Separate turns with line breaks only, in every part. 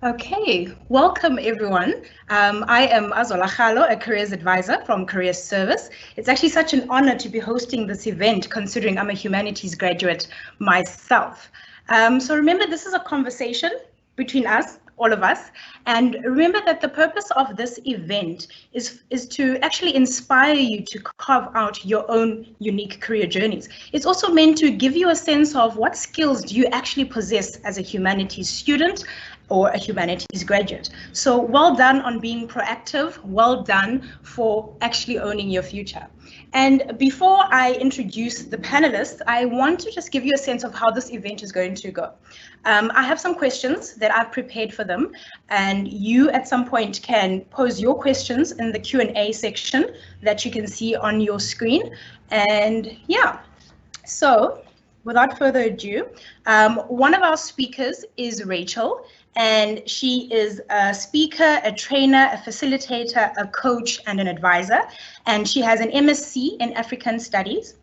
Okay, welcome everyone. I am Hlophe, a careers advisor from Career Service. It's actually such an honor to be hosting this event, considering I'm a humanities graduate myself. So remember, this is a conversation between us, all of us, and remember that the purpose of this event is to actually inspire you to carve out your own unique career journeys. It's also meant to give you a sense of what skills do you actually possess as a humanities student or a humanities graduate. So well done on being proactive, well done for actually owning your future. And before I introduce the panelists, I want to just give you a sense of how this event is going to go. I have some questions that I've prepared for them, and you at some point can pose your questions in the Q&A section that you can see on your screen. And yeah, so without further ado, one of our speakers is Rachel, and she is a speaker, a trainer, a facilitator, a coach, and an advisor, and she has an MSc in African Studies.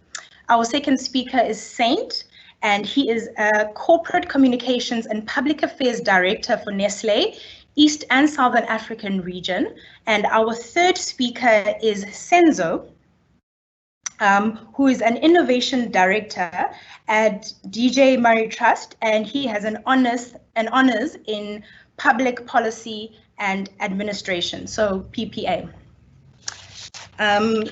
Our second speaker is Saint, and he is a corporate communications and public affairs director for Nestle, East and Southern African region. And our third speaker is Senzo, who is an innovation director at DJ Murray Trust, and he has an honors in public policy and administration, so PPA.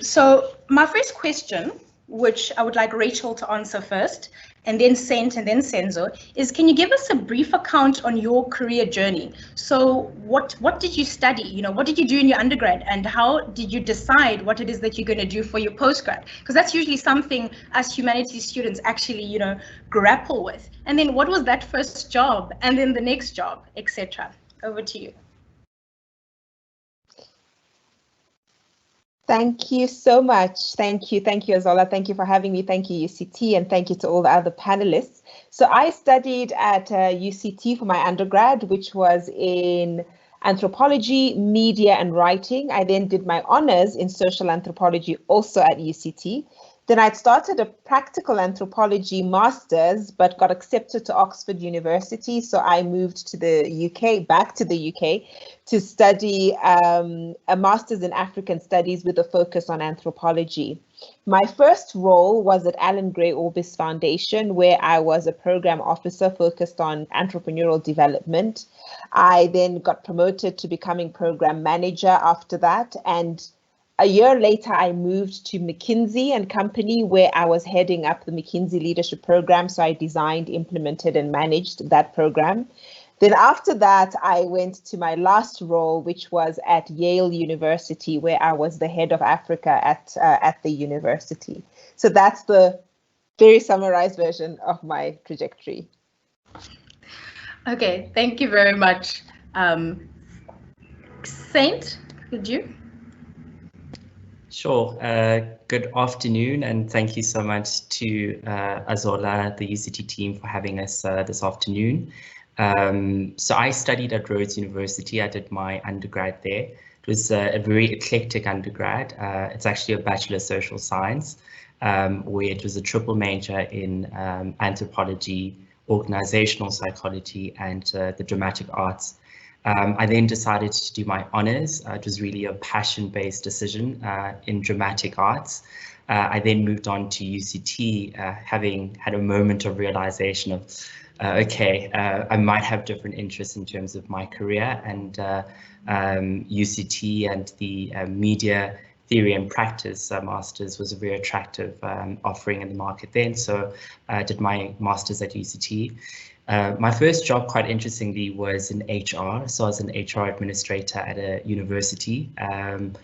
So my first question, which I would like Rachel to answer first, and then Saint, and then Senzo, is can you give us a brief account on your career journey? So what did you study? You know, what did you do in your undergrad, and how did you decide what it is that you're going to do for your postgrad? Because that's usually something us humanities students actually, you know, grapple with. And then what was that first job, and then the next job, etc. Over to you.
Thank you so much. Thank you, Azola. Thank you for having me. Thank you, UCT, and thank you to all the other panelists. So I studied at UCT for my undergrad, which was in anthropology, media, and writing. I then did my honors in social anthropology, also at UCT. Then I'd started a practical anthropology master's, but got accepted to Oxford University. So I moved to the UK, back to the UK, to study a master's in African studies with a focus on anthropology. My first role was at Alan Gray Orbis Foundation, where I was a program officer focused on entrepreneurial development. I then got promoted to becoming program manager after that, and a year later, I moved to McKinsey & Company, where I was heading up the McKinsey Leadership Program. So I designed, implemented, and managed that program. Then after that, I went to my last role, which was at Yale University, where I was the head of Africa at the university. So that's the very summarized version of my trajectory.
Okay, thank you very much. Saint, could you?
Sure. Good afternoon, and thank you so much to Azola, the UCT team, for having us this afternoon. So I studied at Rhodes University. I did my undergrad there. It was a very eclectic undergrad. It's actually a Bachelor of Social Science, where it was a triple major in anthropology, organizational psychology, and the dramatic arts. I then decided to do my honors. It was really a passion-based decision in dramatic arts. I then moved on to UCT, having had a moment of realization of, okay, I might have different interests in terms of my career, and UCT and the media theory and practice masters was a very attractive offering in the market then. So I did my masters at UCT. My first job, quite interestingly, was in HR. So I was an HR administrator at a university, and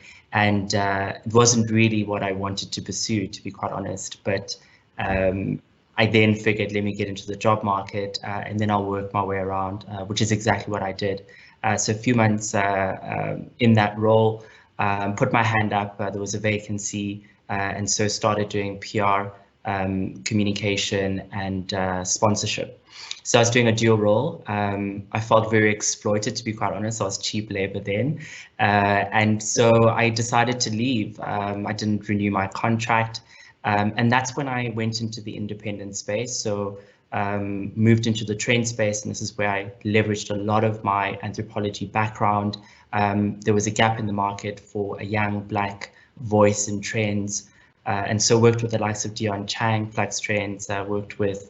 it wasn't really what I wanted to pursue, to be quite honest. But I then figured, let me get into the job market, and then I'll work my way around, which is exactly what I did. So a few months in that role, put my hand up, there was a vacancy, and so started doing PR, communication, and sponsorship. So I was doing a dual role. I felt very exploited, to be quite honest. I was cheap labor then. And so I decided to leave. I didn't renew my contract. And that's when I went into the independent space. So moved into the trend space, and this is where I leveraged a lot of my anthropology background. There was a gap in the market for a young Black voice in trends, and so worked with the likes of Dion Chang, Flux Trends, worked with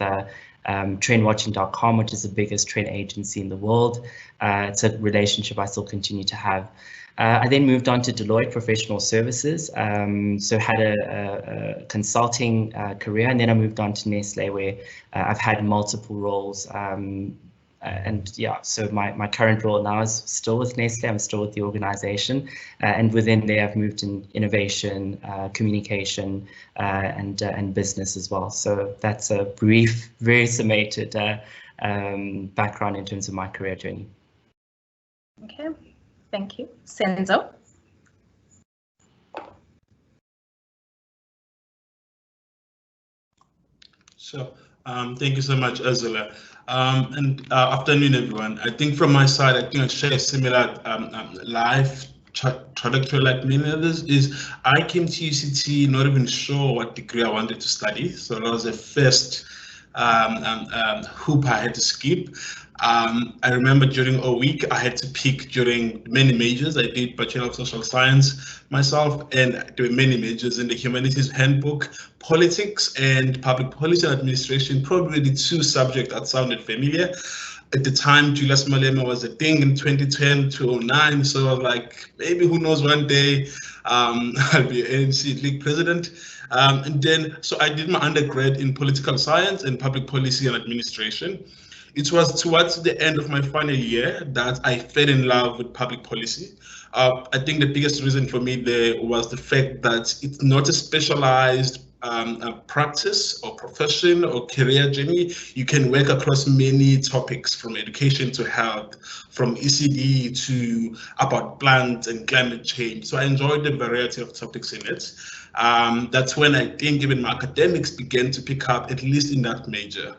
trendwatching.com, which is the biggest trend agency in the world. It's a relationship I still continue to have. I then moved on to Deloitte Professional Services, so had a consulting career, and then I moved on to Nestle, where I've had multiple roles. And yeah, so my current role now is still with Nestle. I'm still with the organization, and within there I've moved in innovation, communication, and business as well. So that's a brief, very summated background in terms of my career journey.
Okay, thank you. Senzo.
So thank you so much, Ursula. And afternoon, everyone. I think from my side, I think I share a similar life trajectory like many others. Is I came to UCT not even sure what degree I wanted to study. So that was the first hoop I had to skip. I remember during a week I had to pick during many majors. I did Bachelor of Social Science myself, and there were many majors in the Humanities Handbook, Politics and Public Policy and Administration, probably the two subjects that sounded familiar. At the time, Julius Malema was a thing in 2010 to 09, so I was like, maybe who knows, one day I'll be ANC League president. And then, so I did my undergrad in political science and public policy and administration. It was towards the end of my final year that I fell in love with public policy. I think the biggest reason for me there was the fact that it's not a specialized practice or profession or career journey. You can work across many topics, from education to health, from ECD to about plants and climate change. So I enjoyed the variety of topics in it. That's when I think even my academics began to pick up, at least in that major,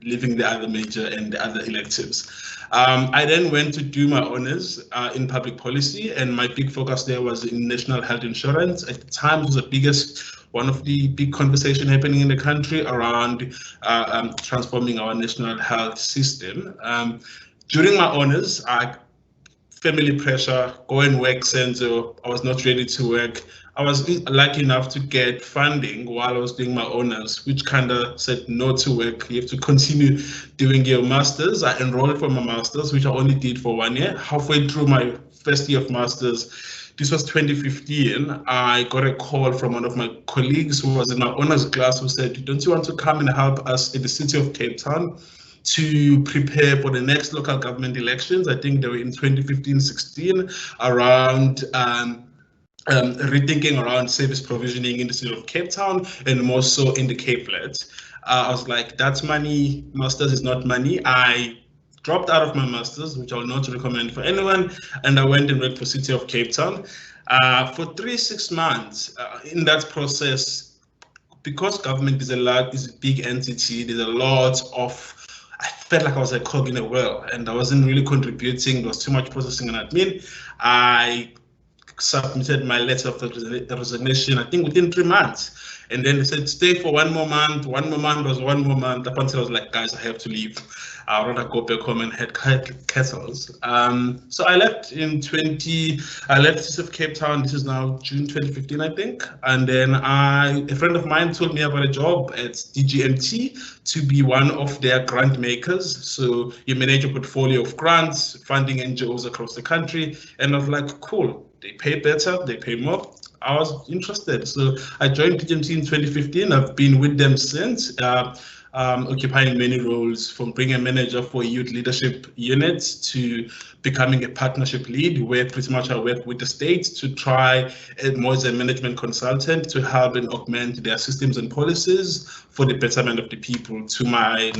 leaving the other major and the other electives. I then went to do my honors in public policy, and my big focus there was in national health insurance. At the time, it was the biggest, one of the big conversations happening in the country around transforming our national health system. During my honors, family pressure, go and work, Senzo. I was not ready to work. I was lucky enough to get funding while I was doing my honors, which kind of said no to work. You have to continue doing your masters. I enrolled for my masters, which I only did for 1 year. Halfway through my first year of masters, this was 2015, I got a call from one of my colleagues who was in my honors class, who said, don't you want to come and help us in the city of Cape Town to prepare for the next local government elections? I think they were in 2015-16, around rethinking around service provisioning in the city of Cape Town, and more so in the Cape Flats. I was like, that's money. Masters is not money. I dropped out of my masters, which I will not recommend for anyone, and I went and worked for City of Cape Town for 6 months. In that process, because government is a big entity, there's a lot of, I felt like I was a cog in a wheel, and I wasn't really contributing. There was too much processing and admin. I submitted my letter of resignation, I think within 3 months. And then they said, stay for 1 more month. 1 more month was 1 more month. Up until I was like, guys, I have to leave. I'd rather go back home and head kettles. So I left in I left City of Cape Town. This is now June 2015, I think. And then a friend of mine told me about a job at DGMT to be one of their grant makers. So you manage a portfolio of grants, funding NGOs across the country. And I was like, cool. They pay better, they pay more. I was interested. So I joined DGMT in 2015. I've been with them since, occupying many roles, from being a manager for youth leadership units to becoming a partnership lead, where pretty much I work with the state to try more as a management consultant to help and augment their systems and policies for the betterment of the people, to my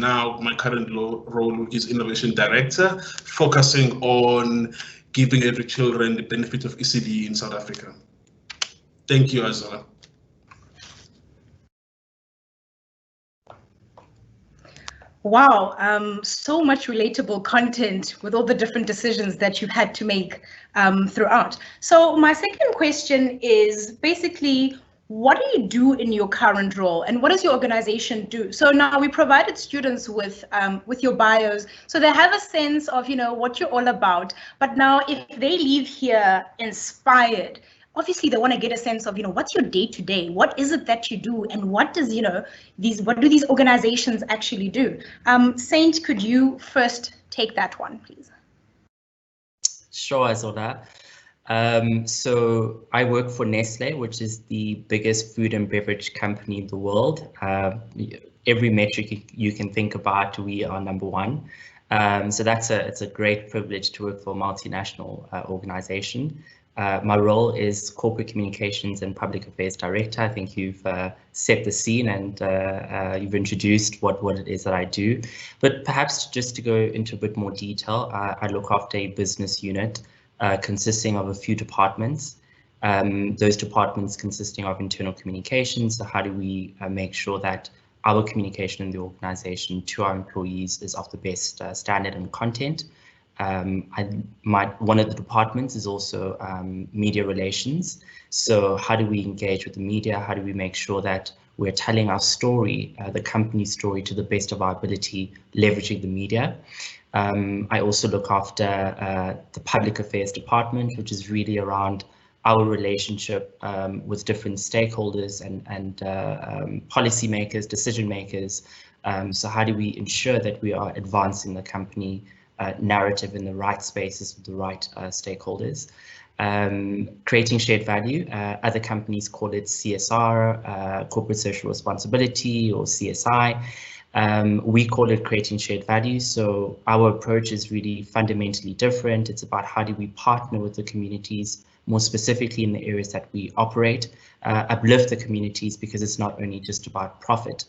current role, which is innovation director, focusing on giving every children the benefit of ECD in South Africa. Thank you, Azora.
Wow, so much relatable content with all the different decisions that you've had to make throughout. So my second question is basically, what do you do in your current role, and what does your organization do? So now we provided students with your bios, so they have a sense of, you know, what you're all about. But now if they leave here inspired, obviously they want to get a sense of, you know, what's your day to day? What is it that you do, and what does, you know, what do these organizations actually do? Saint, could you first take that one, please?
Sure, Azola. So I work for Nestle, which is the biggest food and beverage company in the world. Every metric you can think about, we are #1. So it's a great privilege to work for a multinational organization. My role is Corporate Communications and Public Affairs Director. I think you've set the scene and you've introduced what it is that I do. But perhaps just to go into a bit more detail, I look after a business unit consisting of a few departments. Those departments consisting of internal communications. So how do we make sure that our communication in the organization to our employees is of the best standard and content? One of the departments is also media relations. So how do we engage with the media? How do we make sure that we're telling our story, the company story, to the best of our ability, leveraging the media? I also look after the public affairs department, which is really around our relationship with different stakeholders and policymakers, decision makers. So how do we ensure that we are advancing the company narrative in the right spaces with the right stakeholders? Creating shared value. Other companies call it CSR, corporate social responsibility, or CSI. We call it creating shared value. So our approach is really fundamentally different. It's about how do we partner with the communities, more specifically in the areas that we operate, uplift the communities, because it's not only just about profit.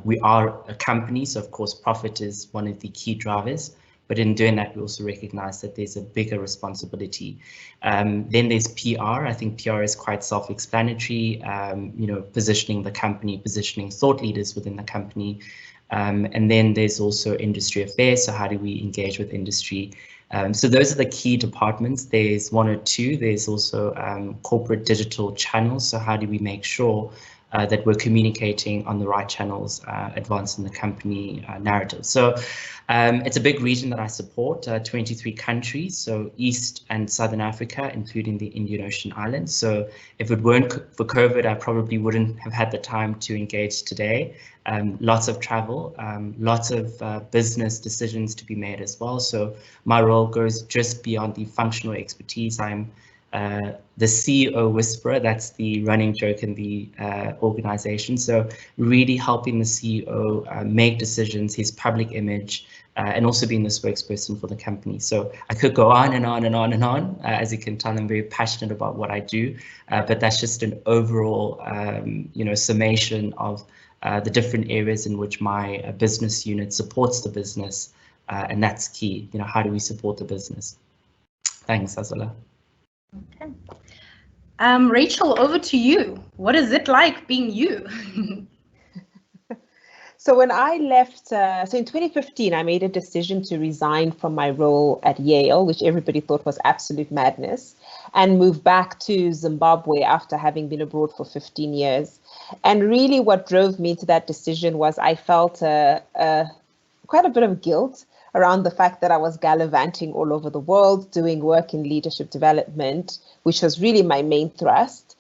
We are a company, so of course profit is one of the key drivers. But in doing that, we also recognize that there's a bigger responsibility. Then there's PR. I think PR is quite self-explanatory, you know, positioning the company, positioning thought leaders within the company. And then there's also industry affairs. So how do we engage with industry? So those are the key departments. There's one or two. There's also corporate digital channels. So how do we make sure that we're communicating on the right channels, advancing the company narrative? So it's a big region that I support, 23 countries, so East and Southern Africa, including the Indian Ocean Islands. So if it weren't for COVID, I probably wouldn't have had the time to engage today. Lots of travel, lots of business decisions to be made as well. So my role goes just beyond the functional expertise. I'm the CEO whisperer, that's the running joke in the organization. So really helping the CEO make decisions, his public image, and also being the spokesperson for the company. So I could go on and on and on and on. As you can tell, I'm very passionate about what I do, but that's just an overall, you know, summation of the different areas in which my business unit supports the business, and that's key. You know, how do we support the business? Thanks, Azola.
Okay. Rachel, over to you. What is it like being you?
So when I left, so in 2015, I made a decision to resign from my role at Yale, which everybody thought was absolute madness, and move back to Zimbabwe after having been abroad for 15 years. And really what drove me to that decision was I felt quite a bit of guilt around the fact that I was gallivanting all over the world, doing work in leadership development, which was really my main thrust,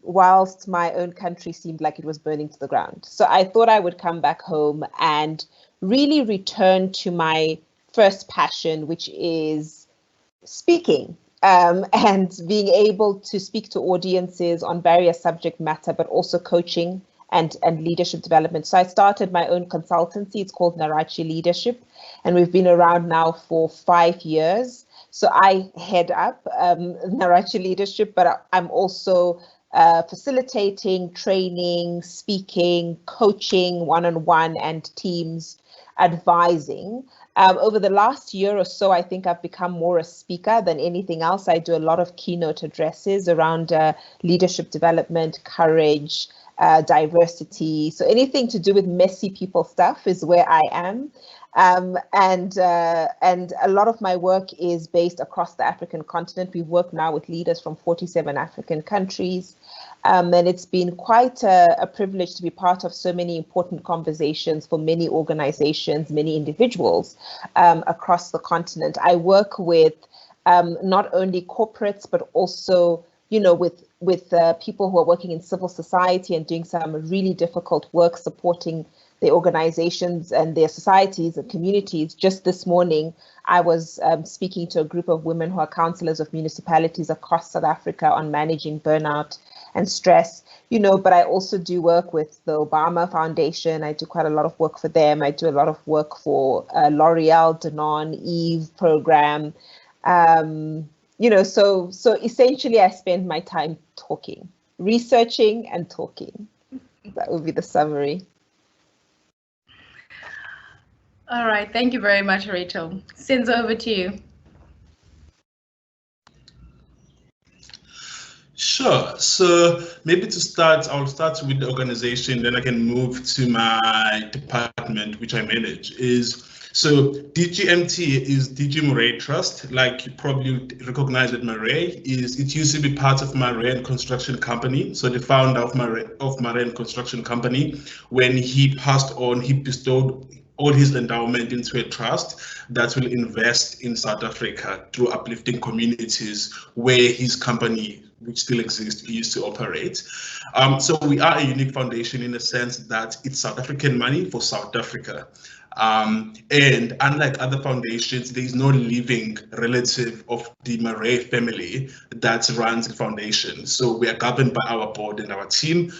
whilst my own country seemed like it was burning to the ground. So I thought I would come back home and really return to my first passion, which is speaking, and being able to speak to audiences on various subject matter, but also coaching and leadership development. So I started my own consultancy. It's called Nyaradzo Leadership, and we've been around now for 5 years. So I head up Nyaradzo Leadership, but I'm also facilitating, training, speaking, coaching one-on-one and teams, advising. Over the last year or so, I think I've become more a speaker than anything else. I do a lot of keynote addresses around leadership development, courage, diversity. So anything to do with messy people stuff is where I am. And a lot of my work is based across the African continent. We work now with leaders from 47 African countries. And it's been quite a privilege to be part of so many important conversations for many organizations, many individuals across the continent. I work with not only corporates, but also, with people who are working in civil society and doing some really difficult work supporting their organizations and their societies and communities. Just this morning, I was speaking to a group of women who are councillors of municipalities across South Africa on managing burnout and stress, but I also do work with the Obama Foundation. I do quite a lot of work for them. I do a lot of work for L'Oreal, Danone, Eve program. So essentially I spend my time talking, researching and talking. That would be the summary.
All right, thank you very much, Rachel. Senzo, over to you.
Sure. So maybe to start, I'll start with the organization, then I can move to my department, which I manage. So DGMT is DG Murray Trust, like you probably recognize it. Murray it used to be part of Murray Construction Company. So the founder of Murray Construction Company, when he passed on, he bestowed all his endowment into a trust that will invest in South Africa through uplifting communities where his company, which still exists, used to operate. So we are a unique foundation in the sense that it's South African money for South Africa. And unlike other foundations, there is no living relative of the Murray family that runs the foundation. So we are governed by our board and our team.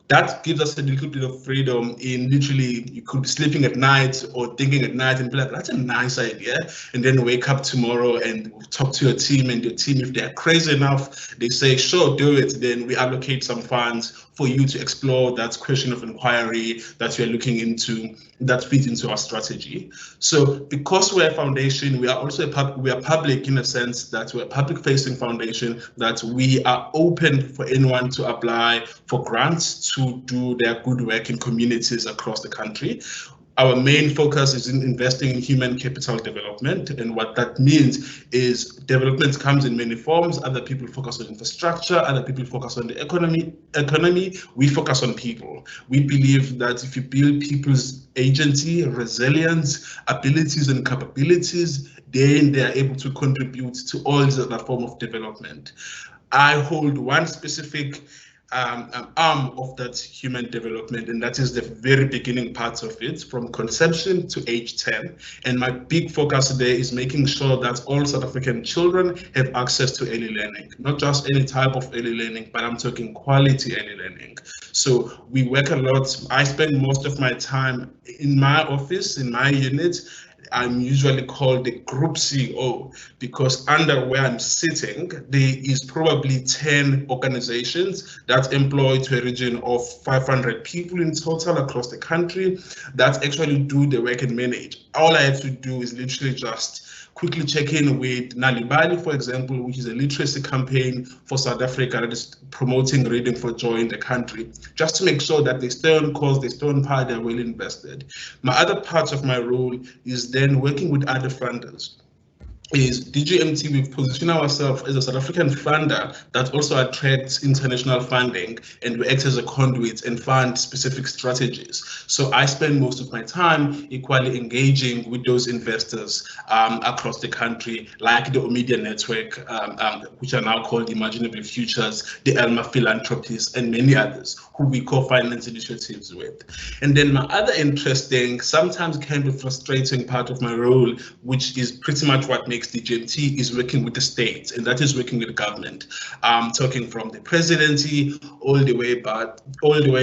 That gives us a little bit of freedom in literally, you could be sleeping at night or thinking at night and be like, that's a nice idea. And then wake up tomorrow and talk to your team, and your team, if they're crazy enough, they say, sure, do it. Then we allocate some funds for you to explore that question of inquiry that you're looking into that fits into our strategy. So because we're a foundation, we are also we are public in a sense that we're a public facing foundation, that we are open for anyone to apply for grants to do their good work in communities across the country. Our main focus is in investing in human capital development, and what that means is development comes in many forms. Other people focus on infrastructure, other people focus on the economy. We focus on people. We believe that if you build people's agency, resilience, abilities and capabilities, then they are able to contribute to all the other forms of development. I hold one specific arm of that human development, and that is the very beginning part of it, from conception to age 10. And my big focus today is making sure that all South African children have access to early learning, not just any type of early learning, but I'm talking quality early learning. So we work a lot. I spend most of my time in my office, in my unit. I'm usually called the group CEO because under where I'm sitting, there is probably 10 organizations that employ to a region of 500 people in total across the country that actually do the work and manage. All I have to do is literally just quickly check in with Nalibali, for example, which is a literacy campaign for South Africa that is promoting reading for joy in the country, just to make sure that they stay on course, they stay on par, they're well invested. My other part of my role is then working with other funders. Is DGMT, we've positioned ourselves as a South African funder that also attracts international funding, and we act as a conduit and fund specific strategies. So I spend most of my time equally engaging with those investors across the country, like the Omedia Network, which are now called Imaginable Futures, the Elma Philanthropies, and many others who we co-finance initiatives with. And then my other interesting, sometimes kind of frustrating part of my role, which is pretty much what makes DGMT, is working with the states, and that is working with government, talking from the presidency all the way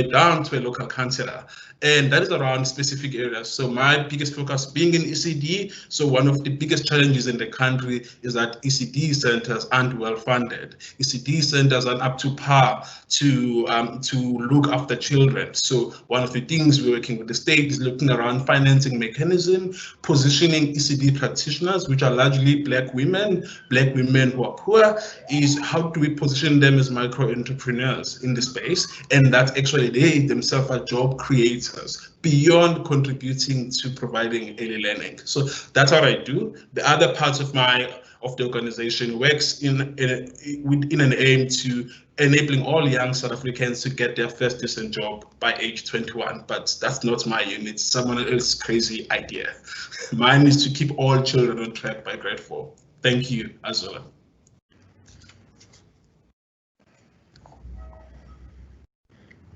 down to a local councillor. and that is around specific areas. So my biggest focus being in ECD, so one of the biggest challenges in the country is that ECD centers aren't well funded. ECD centers aren't up to par to look after children. So one of the things we're working with the state is looking around financing mechanism, positioning ECD practitioners, which are largely Black women who are poor, is how do we position them as micro entrepreneurs in the space, and that actually they themselves are job creators beyond contributing to providing early learning. So that's what I do. The other parts of the organization works in an aim to enabling all young South Africans to get their first decent job by age 21, but that's not my unit, someone else's crazy idea. Mine is to keep all children on track by grade 4. Thank you, Azola.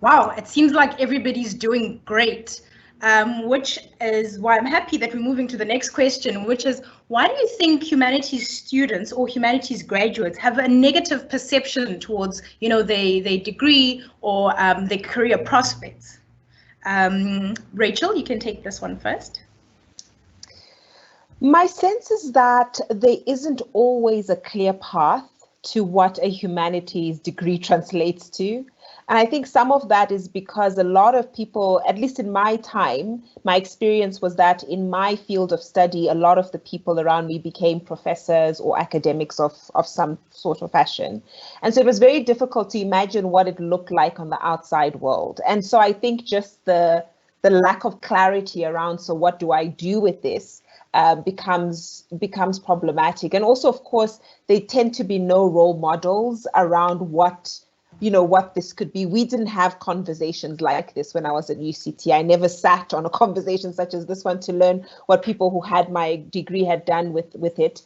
Wow, it seems like everybody's doing great, which is why I'm happy that we're moving to the next question, which is, why do you think humanities students or humanities graduates have a negative perception towards, their degree or their career prospects? Rachel, you can take this one first.
My sense is that there isn't always a clear path to what a humanities degree translates to. And I think some of that is because a lot of people, at least in my time, my experience was that in my field of study, a lot of the people around me became professors or academics of some sort of fashion. And so it was very difficult to imagine what it looked like on the outside world. And so I think just the lack of clarity around, so what do I do with this, becomes problematic. And also, of course, there tend to be no role models around what this could be. We didn't have conversations like this when I was at UCT. I never sat on a conversation such as this one to learn what people who had my degree had done with it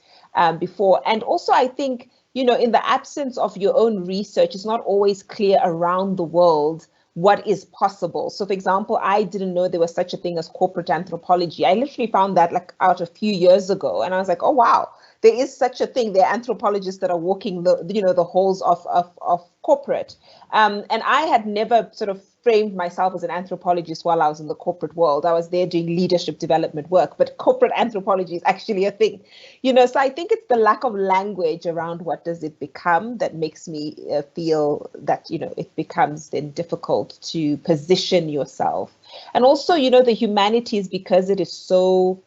before. And also, I think, in the absence of your own research, it's not always clear around the world what is possible. So, for example, I didn't know there was such a thing as corporate anthropology. I literally found that out a few years ago, and I was like, oh, wow. There is such a thing. There are anthropologists that are walking the halls of corporate. And I had never sort of framed myself as an anthropologist while I was in the corporate world. I was there doing leadership development work, but corporate anthropology is actually a thing. So I think it's the lack of language around what does it become that makes me feel that, it becomes then difficult to position yourself. And also, the humanities, because it is so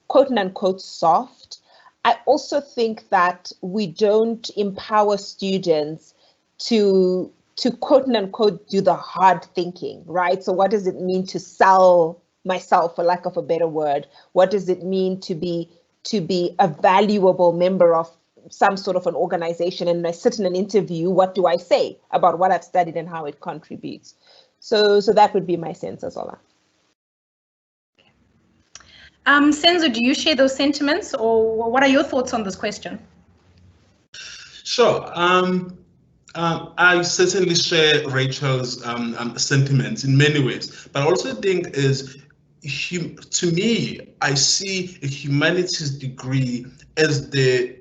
quote unquote soft, I also think that we don't empower students to quote unquote do the hard thinking, right? So what does it mean to sell myself, for lack of a better word? What does it mean to be a valuable member of some sort of an organization? And I sit in an interview, what do I say about what I've studied and how it contributes? So that would be my sense, Azola.
Senzo, do you share those sentiments, or what are your thoughts on this question?
Sure. I certainly share Rachel's sentiments in many ways, but I also think to me, I see a humanities degree as the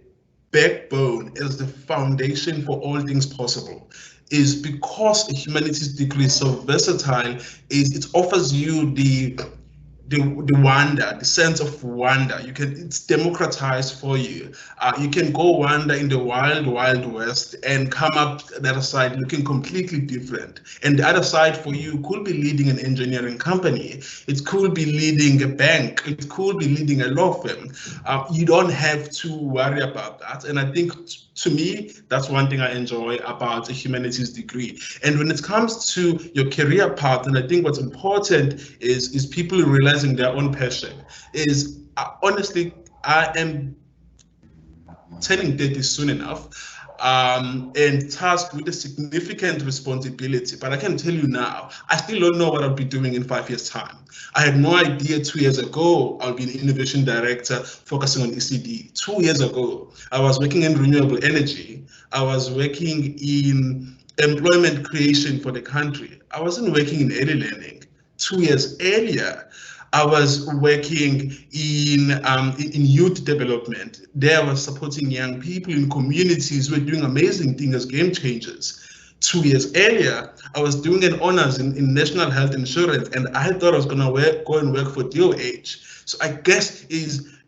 backbone, as the foundation for all things possible. Is because a humanities degree is so versatile, it offers you the wonder, the sense of wonder. It's democratized for you. You can go wander in the wild west and come up the other side looking completely different. And the other side for you could be leading an engineering company. It could be leading a bank. It could be leading a law firm. You don't have to worry about that. And I think, to me, that's one thing I enjoy about a humanities degree. And when it comes to your career path, and I think what's important is people realizing their own passion. Honestly, I am turning 30 soon enough, and tasked with a significant responsibility. But I can tell you now, I still don't know what I'll be doing in 5 years' time. I had no idea 2 years ago I'll be an innovation director focusing on ECD. 2 years ago, I was working in renewable energy. I was working in employment creation for the country. I wasn't working in early learning. 2 years earlier, I was working in youth development. There I was supporting young people in communities who were doing amazing things as game changers. 2 years earlier, I was doing an honors in national health insurance, and I thought I was going to go and work for DOH. So I guess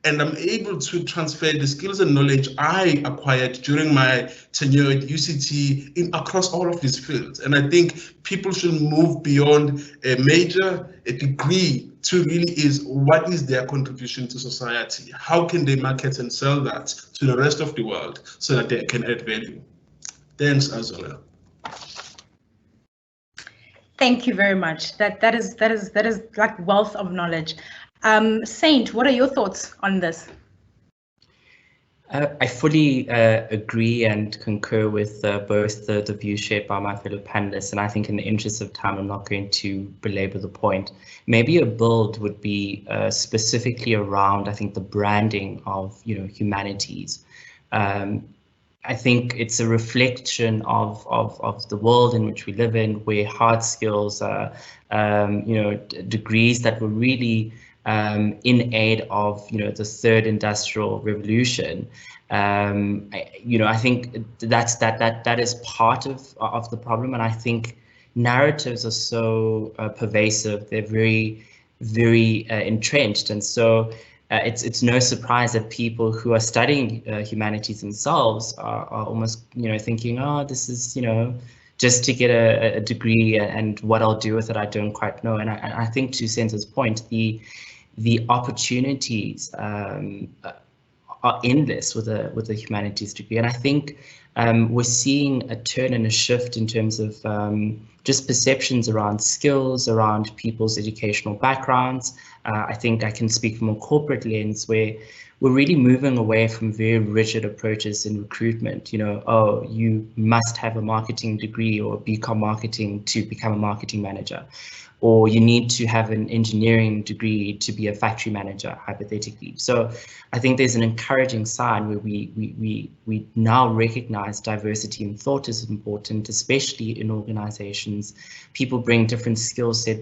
and I'm able to transfer the skills and knowledge I acquired during my tenure at UCT across all of these fields. And I think people should move beyond a degree to really what is their contribution to society? How can they market and sell that to the rest of the world so that they can add value? Thanks, Azola.
Thank you very much. That is like wealth of knowledge. Saint, what are your thoughts on this?
I fully agree and concur with both the views shared by my fellow panelists, and I think in the interest of time, I'm not going to belabor the point. Maybe a build would be specifically around, I think, the branding of, humanities. I think it's a reflection of the world in which we live in, where hard skills are, degrees that were really in aid of, the third industrial revolution. I think that is part of the problem, and I think narratives are so pervasive. They're very, very entrenched, and so it's no surprise that people who are studying humanities themselves are almost, thinking, oh, this is, just to get a degree, and what I'll do with it, I don't quite know. And I think, to Senzo's point, the opportunities are endless with a humanities degree, and I think we're seeing a turn and a shift in terms of just perceptions around skills, around people's educational backgrounds. I think I can speak from a corporate lens, where we're really moving away from very rigid approaches in recruitment. Oh, you must have a marketing degree or BCom marketing to become a marketing manager, or you need to have an engineering degree to be a factory manager, hypothetically. So I think there's an encouraging sign where we now recognize diversity in thought is important, especially in organizations. People bring different skill set,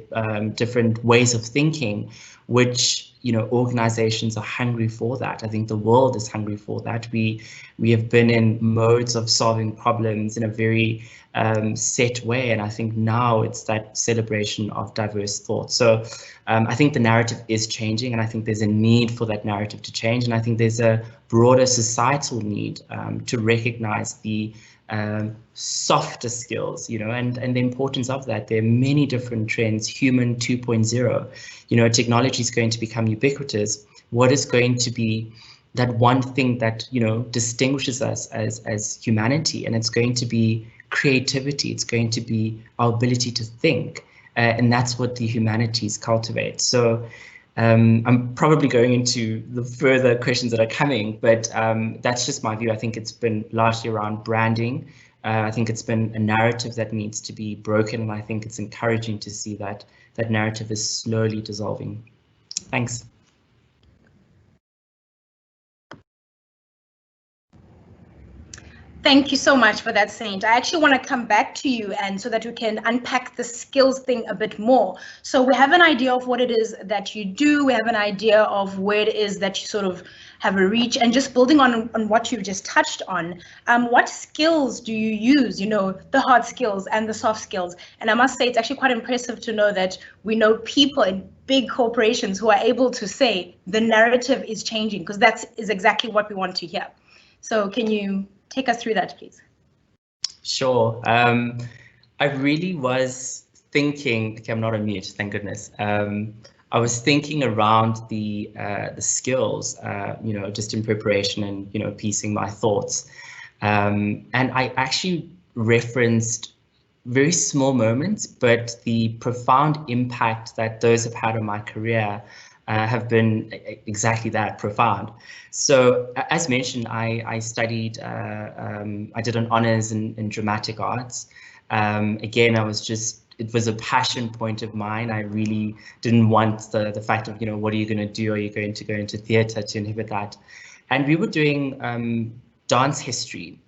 different ways of thinking, which, organizations are hungry for that. I think the world is hungry for that. We have been in modes of solving problems in a very set way, and I think now it's that celebration of diverse thought. So I think the narrative is changing, and I think there's a need for that narrative to change, and I think there's a broader societal need to recognize the softer skills, and the importance of that. There are many different trends. Human 2.0, technology is going to become ubiquitous. What is going to be that one thing that, distinguishes us as humanity? And it's going to be creativity. It's going to be our ability to think, and that's what the humanities cultivate. So I'm probably going into the further questions that are coming, but that's just my view. I think it's been largely around branding. I think it's been a narrative that needs to be broken, and I think it's encouraging to see that that narrative is slowly dissolving. Thanks.
Thank you so much for that, Saint. I actually want to come back to you, and so that we can unpack the skills thing a bit more. So we have an idea of what it is that you do. We have an idea of where it is that you sort of have a reach, and just building on what you've just touched on. What skills do you use, the hard skills and the soft skills? And I must say, it's actually quite impressive to know that we know people in big corporations who are able to say the narrative is changing, because that is exactly what we want to hear. So can you take us through that, please?
Sure. I really was thinking, okay, I'm not on mute, thank goodness. I was thinking around the skills, just in preparation and, piecing my thoughts. And I actually referenced very small moments, but the profound impact that those have had on my career have been exactly that, profound. So as mentioned, I studied, I did an honors in dramatic arts. Again, it was a passion point of mine. I really didn't want the fact of, what are you going to do? Are you going to go into theatre to inhibit that? And we were doing dance history,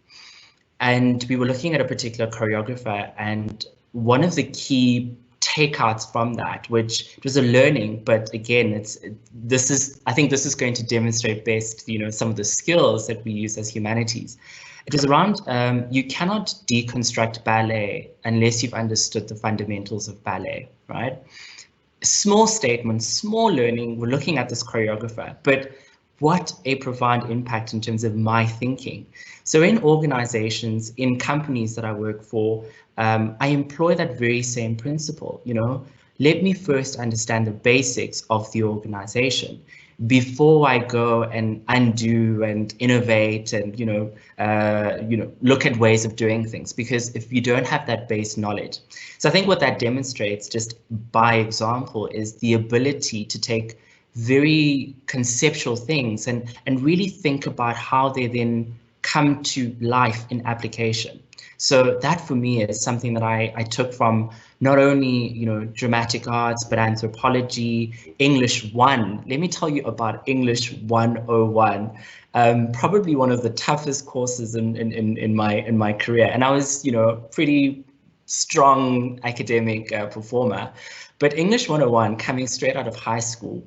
and we were looking at a particular choreographer, and one of the key takeouts from that, which it was a learning, but again, I think this is going to demonstrate best, some of the skills that we use as humanities. It was around you cannot deconstruct ballet unless you've understood the fundamentals of ballet, right? Small statements, small learning, we're looking at this choreographer, but what a profound impact in terms of my thinking. So in organizations, in companies that I work for, I employ that very same principle, you know, let me first understand the basics of the organization before I go and undo and innovate and, you know, look at ways of doing things, because if you don't have that base knowledge. So I think what that demonstrates, just by example, is the ability to take very conceptual things and really think about how they then come to life in application. So that for me is something that I took from not only, you know, dramatic arts, but anthropology, English 1. Let me tell you about English 101. Probably one of the toughest courses in my career. And I was, you know, pretty strong academic performer. But English 101, coming straight out of high school,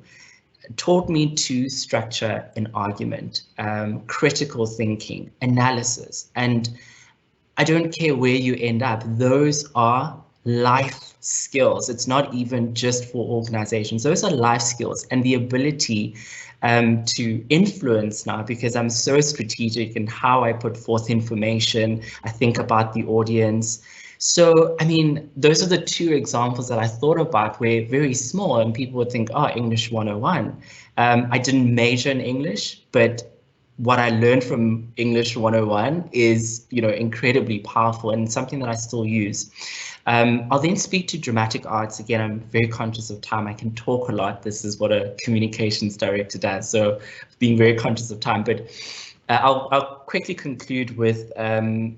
taught me to structure an argument, critical thinking, analysis, and I don't care where you end up, those are life skills. It's not even just for organizations. Those are life skills, and the ability to influence now, because I'm so strategic in how I put forth information. I think about the audience. So, I mean, those are the two examples that I thought about where very small and people would think, oh, English 101. I didn't major in English, but what I learned from English 101 is, you know, incredibly powerful and something that I still use. I'll then speak to dramatic arts. Again, I'm very conscious of time. I can talk a lot. This is what a communications director does. So being very conscious of time, but I'll quickly conclude with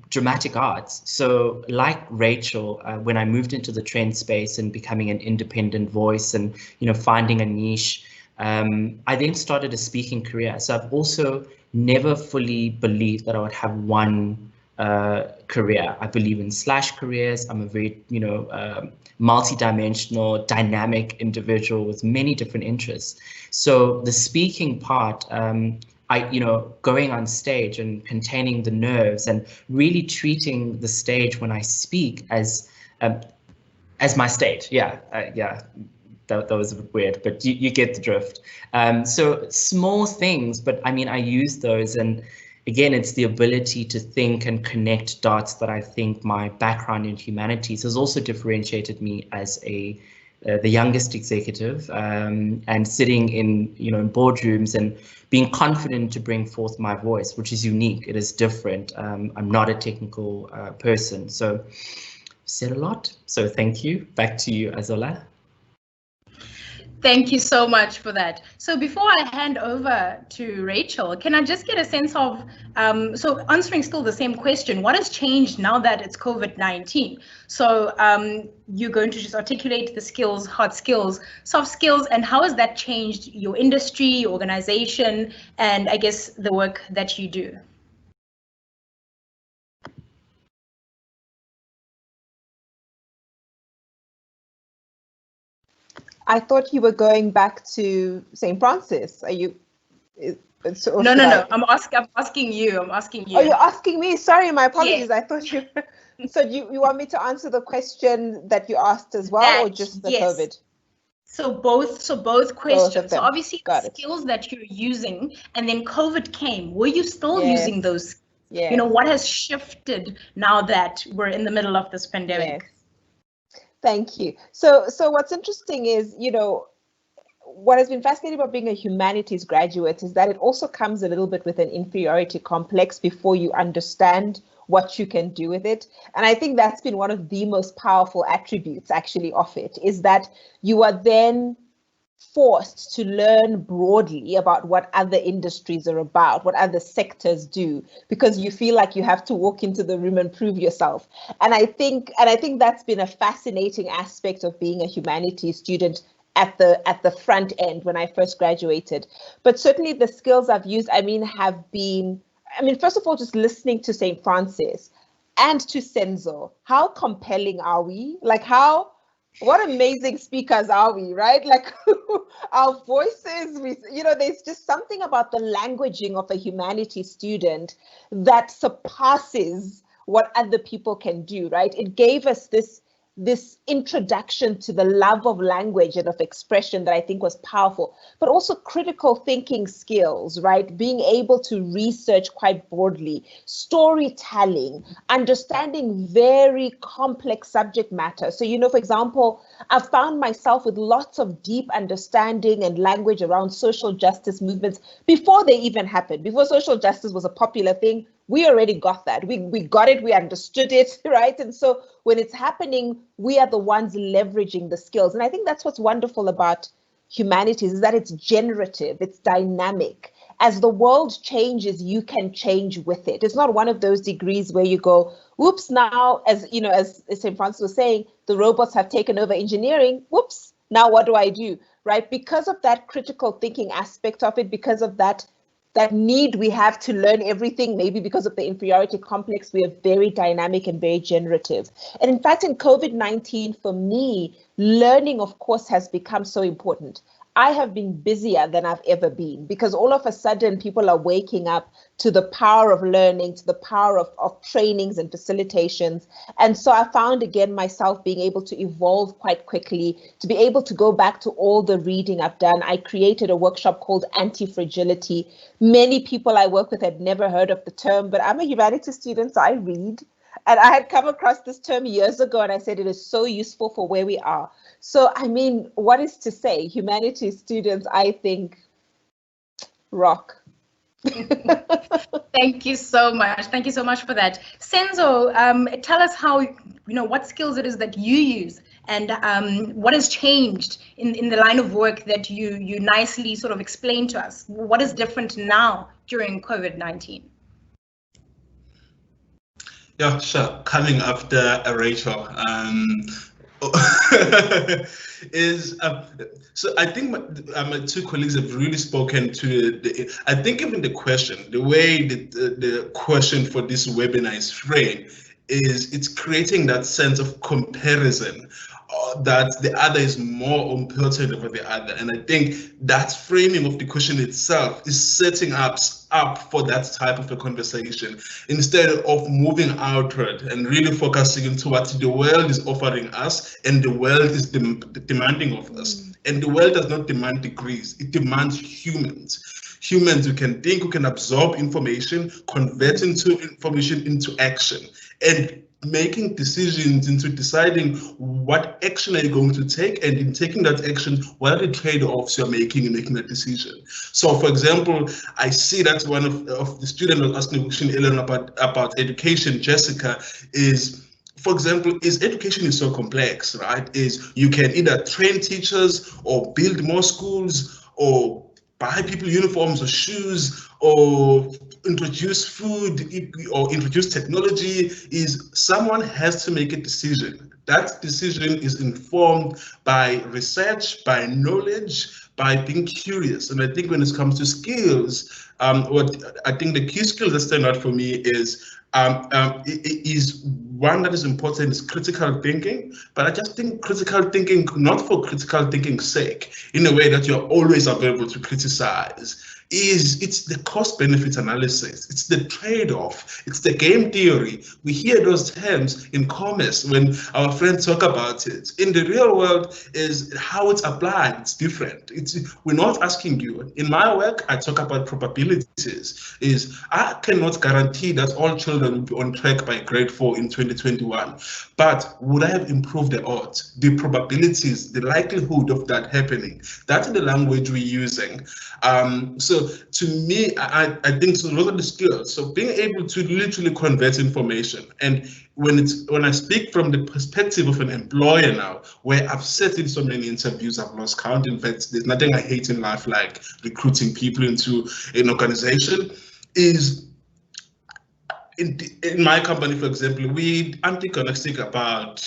dramatic arts. So like Rachel, when I moved into the trend space and becoming an independent voice and, you know, finding a niche, I then started a speaking career. So I've also never fully believed that I would have one career. I believe in slash careers. I'm a very, you know, multi-dimensional, dynamic individual with many different interests. So the speaking part, you know, going on stage and containing the nerves and really treating the stage when I speak as my stage. Yeah, yeah. That was a bit weird, but you get the drift. So small things, but I mean, I use those, and again, it's the ability to think and connect dots that I think my background in humanities has also differentiated me as the youngest executive, and sitting in, you know, in boardrooms and being confident to bring forth my voice, which is unique. It is different. I'm not a technical person, so said a lot. So thank you. Back to you, Azola.
Thank you so much for that. So before I hand over to Rachel, can I just get a sense of, so answering still the same question, what has changed now that it's COVID-19? So you're going to just articulate the skills, hard skills, soft skills, and how has that changed your industry, your organization, and I guess the work that you do?
I thought you were going back to St. Francis. Are you?
No. I'm asking you.
Oh, you're asking me. Sorry, my apologies. Yeah. I thought you. So you want me to answer the question that you asked as well, or just the COVID?
So both questions.
Both
so obviously the skills that you're using, and then COVID came. Were you still using those?
Yeah.
You know, what has shifted now that we're in the middle of this pandemic?
Yes. Thank you. So what's interesting is, you know, what has been fascinating about being a humanities graduate is that it also comes a little bit with an inferiority complex before you understand what you can do with it. And I think that's been one of the most powerful attributes actually of it, is that you are then forced to learn broadly about what other industries are about, what other sectors do, because you feel like you have to walk into the room and prove yourself. And I think that's been a fascinating aspect of being a humanities student at the front end when I first graduated. But certainly the skills I've used, have been, first of all, just listening to St. Francis and to Senzo. How compelling are we? Like, how What amazing speakers are we, right? Like our voices, there's just something about the languaging of a humanities student that surpasses what other people can do, right? It gave us this introduction to the love of language and of expression that I think was powerful, but also critical thinking skills, right? Being able to research quite broadly, storytelling, understanding very complex subject matter. So, for example, I've found myself with lots of deep understanding and language around social justice movements before they even happened. Before social justice was a popular thing, we already got that. We got it, we understood it, right? And so when it's happening, we are the ones leveraging the skills. And I think that's what's wonderful about humanities, is that it's generative, it's dynamic. As the world changes, you can change with it. It's not one of those degrees where you go, whoops, now, as St. Francis was saying, the robots have taken over engineering. Whoops, now what do I do, right? Because of that critical thinking aspect of it, because of that need we have to learn everything, maybe because of the inferiority complex, we are very dynamic and very generative. And in fact, in COVID-19, for me, learning, of course, has become so important. I have been busier than I've ever been, because all of a sudden people are waking up to the power of learning, to the power of trainings and facilitations. And so I found again myself being able to evolve quite quickly, to be able to go back to all the reading I've done. I created a workshop called Anti-Fragility. Many people I work with had never heard of the term, but I'm a humanities student, so I read. And I had come across this term years ago, and I said it is so useful for where we are. So, I mean, what is to say? Humanities students, I think, rock.
Thank you so much. Thank you so much for that. Senzo, tell us how, what skills it is that you use, and what has changed in the line of work that you nicely sort of explained to us. What is different now during COVID-19?
Yeah, sure. Coming after Rachel, so I think my two colleagues have really spoken to I think even the question, the way the question for this webinar is framed, it's creating that sense of comparison, that the other is more important over the other. And I think that framing of the question itself is setting up for that type of a conversation, instead of moving outward and really focusing into what the world is offering us and the world is demanding of us. And the world does not demand degrees, it demands humans. Humans who can think, who can absorb information, convert information into action, and making decisions into deciding what action are you going to take, and in taking that action, what are the trade-offs you're making in making that decision. So, for example, I see that one of the students was asking a question earlier about education, Jessica, is, for example, education is so complex, right? Is you can either train teachers or build more schools or buy people uniforms or shoes or introduce food or introduce technology. Is someone has to make a decision. That decision is informed by research, by knowledge, by being curious. And I think when it comes to skills, what I think the key skills that stand out for me is one that is important is critical thinking, but I just think critical thinking, not for critical thinking's sake, in a way that you're always available to criticize. It's the cost benefit analysis, it's the trade-off, it's the game theory. We hear those terms in commerce when our friends talk about it. In the real world, is how it's applied, it's different. We're not asking you. In my work, I talk about probabilities. Is I cannot guarantee that all children will be on track by grade 4 in 2021, but would I have improved the odds, the probabilities, the likelihood of that happening? That's the language we're using. So to me, I think so those are the skills. So being able to literally convert information, and when I speak from the perspective of an employer now, where I've sat in so many interviews, I've lost count. In fact, there's nothing I hate in life like recruiting people into an organization. Is in my company, for example, we anti-connecting about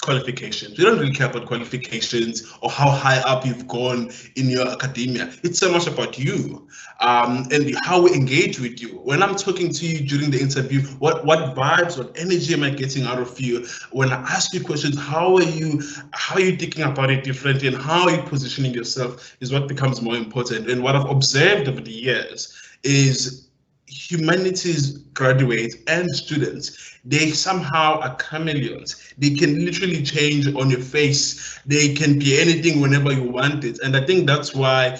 qualifications. We don't really care about qualifications or how high up you've gone in your academia. It's so much about you and how we engage with you. When I'm talking to you during the interview, what vibes, what energy am I getting out of you? When I ask you questions, how are you thinking about it differently, and how are you positioning yourself is what becomes more important. And what I've observed over the years is humanities graduates and students, they somehow are chameleons. They can literally change on your face. They can be anything whenever you want it. And I think that's why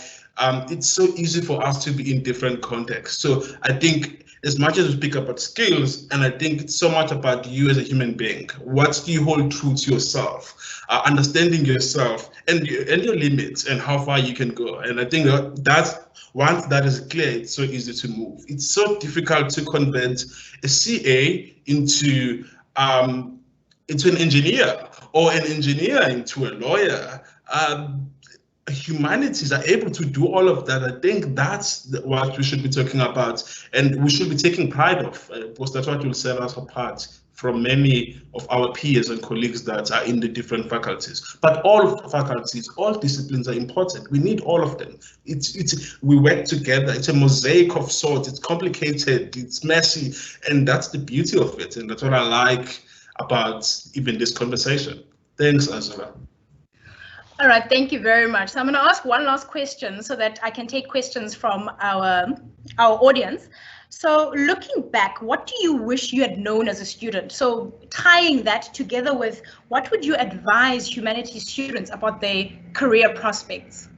it's so easy for us to be in different contexts. So I think as much as we speak about skills, and I think it's so much about you as a human being. What do you hold true to yourself? Understanding yourself and your limits and how far you can go. And I think that's once that is clear, it's so easy to move. It's so difficult to convert a CA into an engineer, or an engineer into a lawyer. Humanities are able to do all of that. I think that's what we should be talking about, and we should be taking pride of, because that's what will set us apart from many of our peers and colleagues that are in the different faculties. But all faculties, all disciplines are important. We need all of them. We work together. It's a mosaic of sorts. It's complicated, it's messy, and that's the beauty of it. And that's what I like about even this conversation. Thanks, Azura.
All right, thank you very much. So I'm going to ask one last question so that I can take questions from our audience. So looking back, what do you wish you had known as a student? So tying that together with what would you advise humanities students about their career prospects?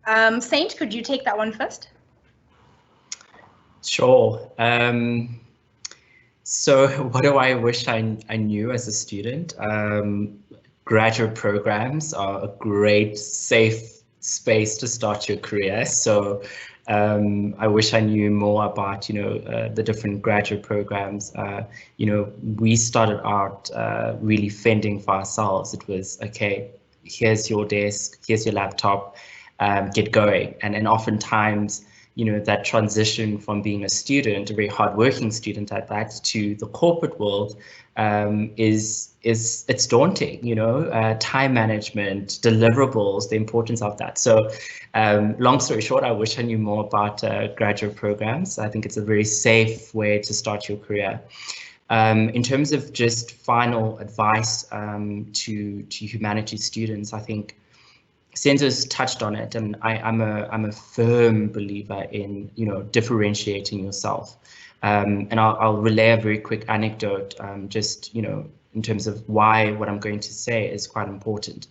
Saint, could you take that one first?
Sure. So what do I wish I knew as a student? Graduate programs are a great, safe space to start your career. So I wish I knew more about, the different graduate programs. We started out really fending for ourselves. It was, okay, here's your desk, here's your laptop, get going. And oftentimes, that transition from being a student, a very hardworking student at that, to the corporate world it's daunting, time management, deliverables, the importance of that. So long story short, I wish I knew more about graduate programs. I think it's a very safe way to start your career. In terms of just final advice to humanities students, I think Senzo's touched on it, and I'm a firm believer in differentiating yourself. And I'll relay a very quick anecdote, just in terms of why what I'm going to say is quite important.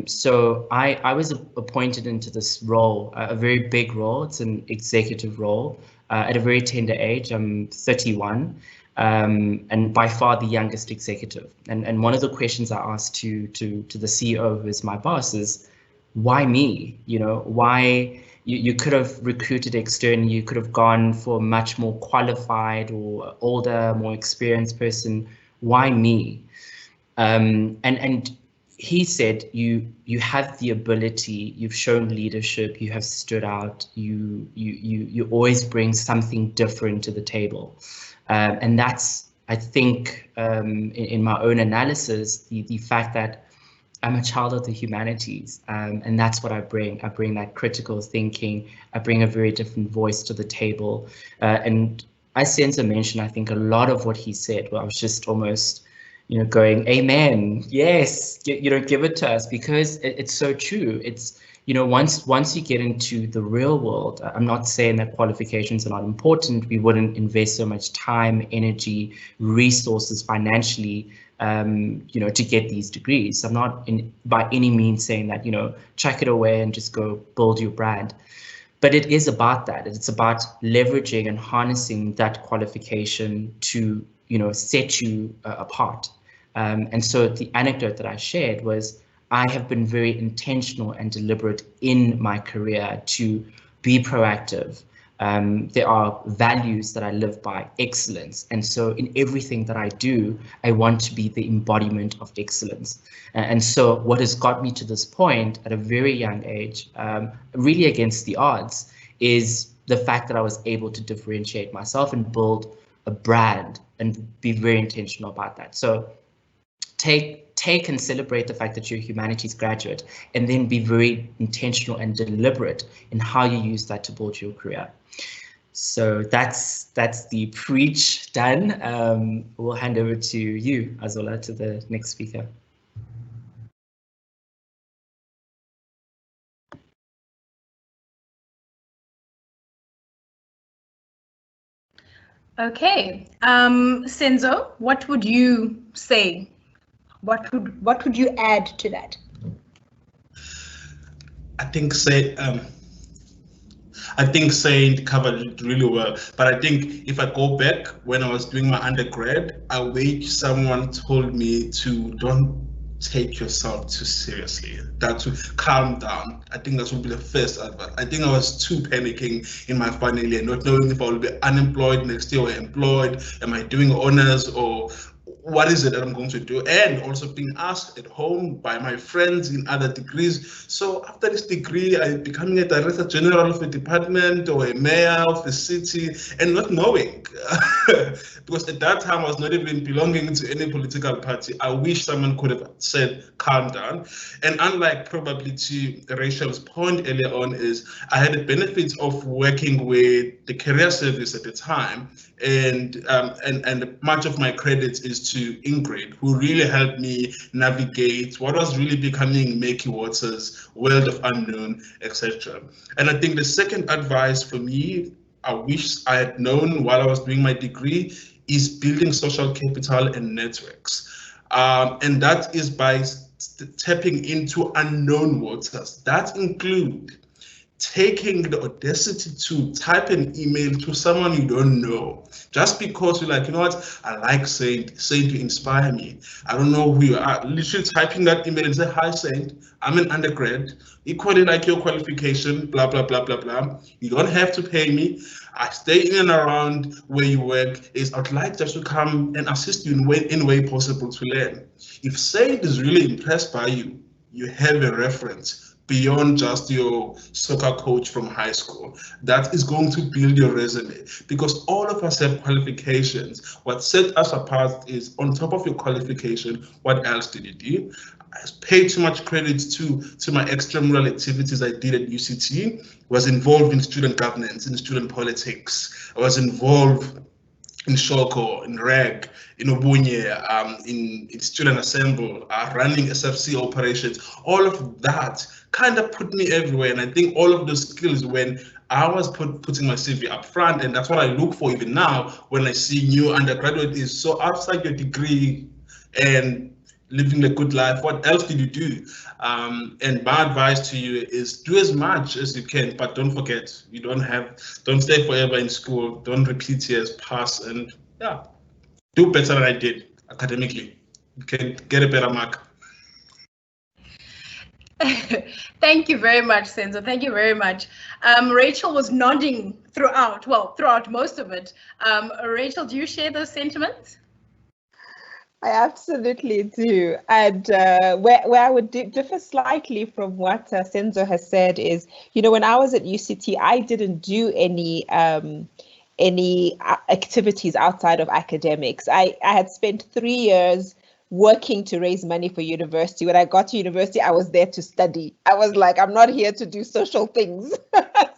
So I was appointed into this role, a very big role. It's an executive role at a very tender age. I'm 31. And by far the youngest executive. And one of the questions I asked to the CEO, who is my boss, is why me? Why you could have recruited externally, you could have gone for a much more qualified or older, more experienced person. Why me? And he said, you have the ability, you've shown leadership, you have stood out, you always bring something different to the table. And that's, I think, in my own analysis, the fact that I'm a child of the humanities, and that's what I bring. I bring that critical thinking. I bring a very different voice to the table. And as Senzo mentioned, I think a lot of what he said, well, I was just almost, going, amen, yes, give it to us, because it's so true. It's, once you get into the real world, I'm not saying that qualifications are not important. We wouldn't invest so much time, energy, resources financially, to get these degrees. I'm not by any means saying that, chuck it away and just go build your brand. But it is about that. It's about leveraging and harnessing that qualification to, set you apart. And so the anecdote that I shared was, I have been very intentional and deliberate in my career to be proactive. There are values that I live by, excellence. And so in everything that I do, I want to be the embodiment of excellence. And so what has got me to this point at a very young age, really against the odds, is the fact that I was able to differentiate myself and build a brand and be very intentional about that. So take and celebrate the fact that you're a humanities graduate, and then be very intentional and deliberate in how you use that to build your career. So that's the preach done. We'll hand over to you, Azola, to the next speaker.
Okay, Senzo, what would you say? What would you add to that?
I think Saint covered it really well, but I think if I go back when I was doing my undergrad, I wish someone told me to don't take yourself too seriously, that to calm down. I think that would be the first advice. I think I was too panicking in my final year, not knowing if I will be unemployed next year or employed. Am I doing honors, or what is it that I'm going to do? And also being asked at home by my friends in other degrees. So after this degree, I'm becoming a director general of a department or a mayor of the city, and not knowing. Because at that time I was not even belonging to any political party. I wish someone could have said, calm down. And unlike probably to Rachel's point earlier on, is I had the benefit of working with the career service at the time, and much of my credit is to Ingrid, who really helped me navigate what was really becoming murky waters, world of unknown, etc. And I think the second advice for me, I wish I had known while I was doing my degree, is building social capital and networks. And that is by tapping into unknown waters. That include taking the audacity to type an email to someone you don't know, just because you're like, you know what, I like Saint to inspire me. I don't know who you are. Literally typing that email and say, hi Saint, I'm an undergrad, equally like your qualification, blah, blah, blah, blah, blah. You don't have to pay me. I stay in and around where you work. I'd like just to come and assist you in any way possible to learn. If Saint is really impressed by you, you have a reference beyond just your soccer coach from high school. That is going to build your resume, because all of us have qualifications. What set us apart is, on top of your qualification, what else did you do? I paid too much credit to my extramural activities I did at UCT, was involved in student governance, in student politics. I was involved in Shoko, in REG, in Obunye, in Student Assemble, running SFC operations. All of that kind of put me everywhere. And I think all of those skills, when I was putting my CV up front, and that's what I look for even now when I see new undergraduate, is so outside your degree and living a good life, what else did you do? And my advice to you is do as much as you can, but don't forget, don't stay forever in school, don't repeat years, pass, and yeah, do better than I did academically. You can get a better mark.
Thank you very much, Senzo. Thank you very much. Rachel was nodding throughout most of it. Rachel, do you share those sentiments?
I absolutely do. And where I would differ slightly from what Senzo has said is, when I was at UCT, I didn't do any activities outside of academics. I had spent 3 years working to raise money for university. When I got to university, I was there to study. I was like, I'm not here to do social things.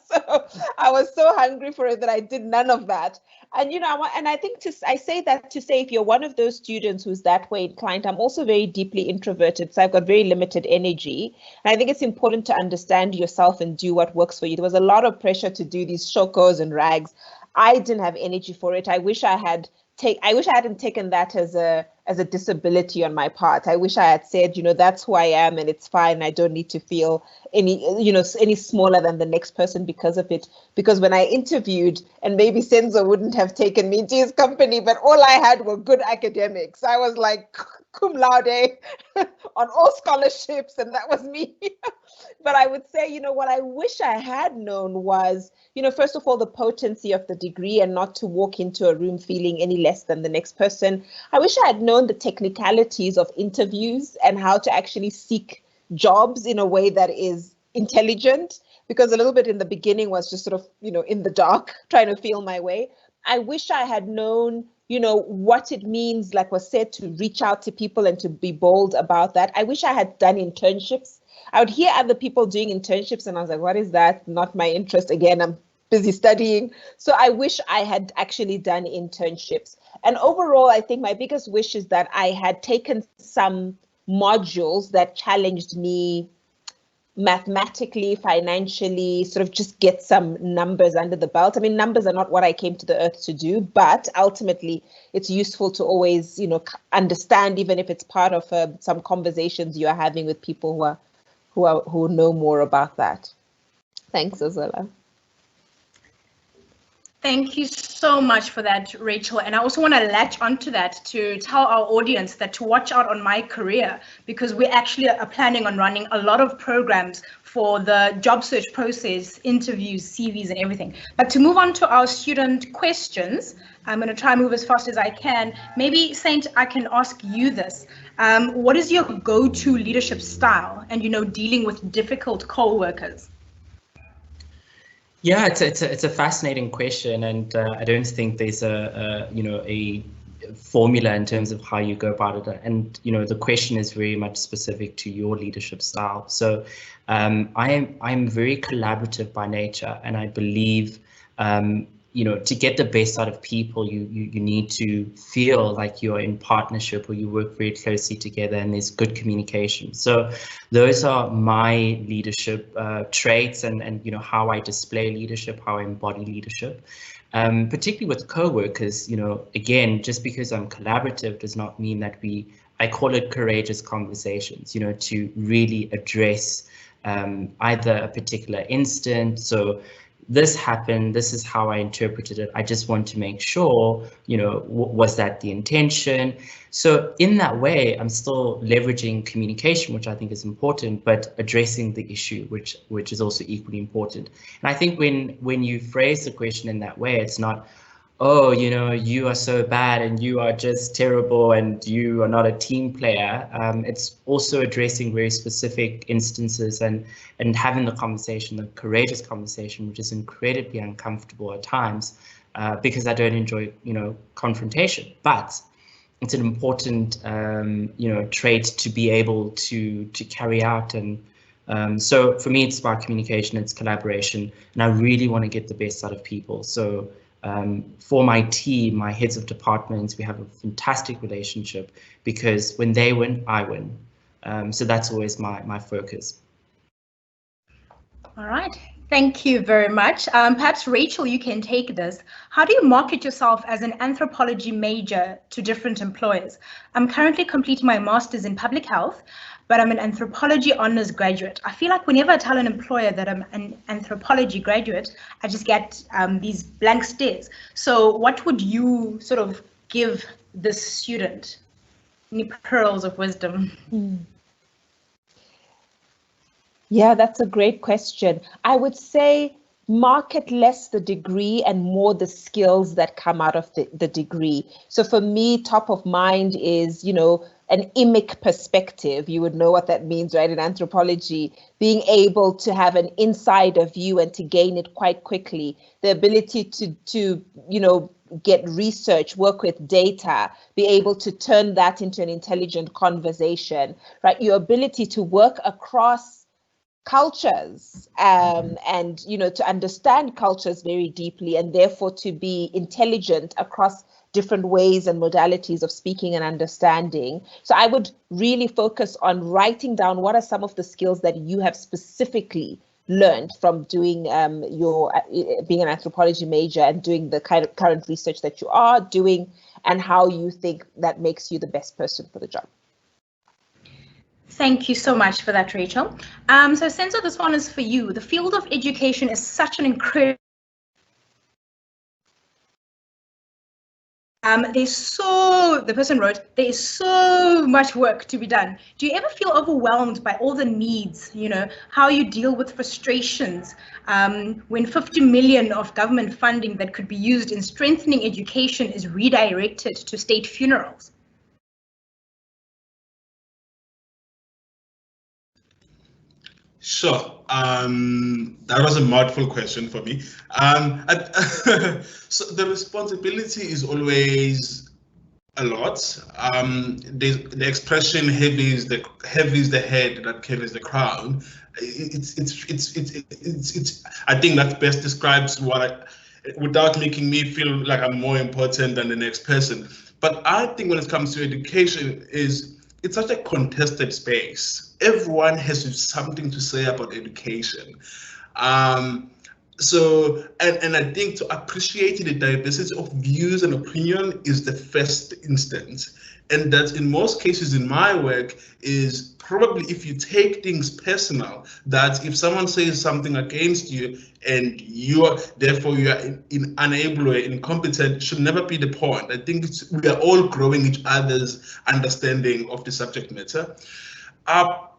So I was so hungry for it that I did none of that. And and I think I say that to say, if you're one of those students who's that way inclined, I'm also very deeply introverted, so I've got very limited energy. And I think it's important to understand yourself and do what works for you. There was a lot of pressure to do these shokos and rags. I didn't have energy for it. I wish I hadn't taken that as a disability on my part. I wish I had said, that's who I am and it's fine. I don't need to feel any smaller than the next person because of it. Because when I interviewed, and maybe Senzo wouldn't have taken me into his company, but all I had were good academics. I was like cum laude on all scholarships, and that was me. But I would say, what I wish I had known was, first of all, the potency of the degree and not to walk into a room feeling any less than the next person. I wish I had known the technicalities of interviews and how to actually seek jobs in a way that is intelligent, because a little bit in the beginning was just sort of, in the dark, trying to feel my way. I wish I had known you know, what it means, like was said, to reach out to people and to be bold about that. I wish I had done internships. I would hear other people doing internships and I was like, what is that? Not my interest. Again, I'm busy studying. So I wish I had actually done internships. And overall, I think my biggest wish is that I had taken some modules that challenged me mathematically, financially, sort of just get some numbers under the belt. I mean, numbers are not what I came to the earth to do, but ultimately it's useful to always, you know, understand, even if it's part of some conversations you are having with people who know more about that. Thanks, Azala.
Thank you so much for that, Rachel. And I also want to latch onto that to tell our audience that to watch out on My Career, because we actually are planning on running a lot of programs for the job search process, interviews, CVs, and everything. But to move on to our student questions, I'm going to try and move as fast as I can. Maybe, Saint, I can ask you this. What is your go-to leadership style and, you know, dealing with difficult co-workers?
Yeah, it's a fascinating question, and I don't think there's a formula in terms of how you go about it. And you know, the question is very much specific to your leadership style. So I'm very collaborative by nature, and I believe you know, to get the best out of people, you need to feel like you're in partnership or you work very closely together and there's good communication. So those are my leadership traits and you know, how I display leadership, how I embody leadership. Particularly with co-workers, you know, again, just because I'm collaborative does not mean that I call it courageous conversations, you know, to really address either a particular instance. So this happened, this is how I interpreted it. I just want to make sure, you know, was that the intention? So in that way, I'm still leveraging communication, which I think is important, but addressing the issue, which is also equally important. And I think when you phrase the question in that way, it's not, oh, you know, you are so bad and you are just terrible and you are not a team player. It's also addressing very specific instances and having the conversation, the courageous conversation, which is incredibly uncomfortable at times because I don't enjoy, you know, confrontation. But it's an important, you know, trait to be able to carry out. And so for me, it's about communication, it's collaboration, and I really want to get the best out of people. So for my team, my heads of departments, we have a fantastic relationship because when they win, I win. So that's always my focus.
All right, thank you very much. Perhaps Rachel, you can take this. How do you market yourself as an anthropology major to different employers? I'm currently completing my master's in public health, but I'm an anthropology honors graduate. I feel like whenever I tell an employer that I'm an anthropology graduate, I just get these blank stares. So what would you sort of give this student? Any pearls of wisdom?
Yeah, that's a great question. I would say market less the degree and more the skills that come out of the degree. So for me, top of mind is, you know, an IMIC perspective. You would know what that means, right? In anthropology, being able to have an insider view and to gain it quite quickly, the ability to you know, get research, work with data, be able to turn that into an intelligent conversation, right? Your ability to work across cultures and, you know, to understand cultures very deeply and therefore to be intelligent across different ways and modalities of speaking and understanding. So I would really focus on writing down what are some of the skills that you have specifically learned from doing being an anthropology major and doing the kind of current research that you are doing and how you think that makes you the best person for the job.
Thank you so much for that, Rachel. So Senzo, this one is for you. The field of education is such an incredible the person wrote, there is so much work to be done. Do you ever feel overwhelmed by all the needs, you know, how you deal with frustrations when 50 million of government funding that could be used in strengthening education is redirected to state funerals?
Sure. That was a mouthful question for me. So the responsibility is always a lot. The expression "heavy is the head that carries the crown." It's I think that best describes what without making me feel like I'm more important than the next person. But I think when it comes to education, it's such a contested space. Everyone has something to say about education. So, and I think to appreciate the diversity of views and opinion is the first instance. And that in most cases in my work is probably if you take things personal, that if someone says something against you and therefore you are unable or incompetent, should never be the point. I think we are all growing each other's understanding of the subject matter.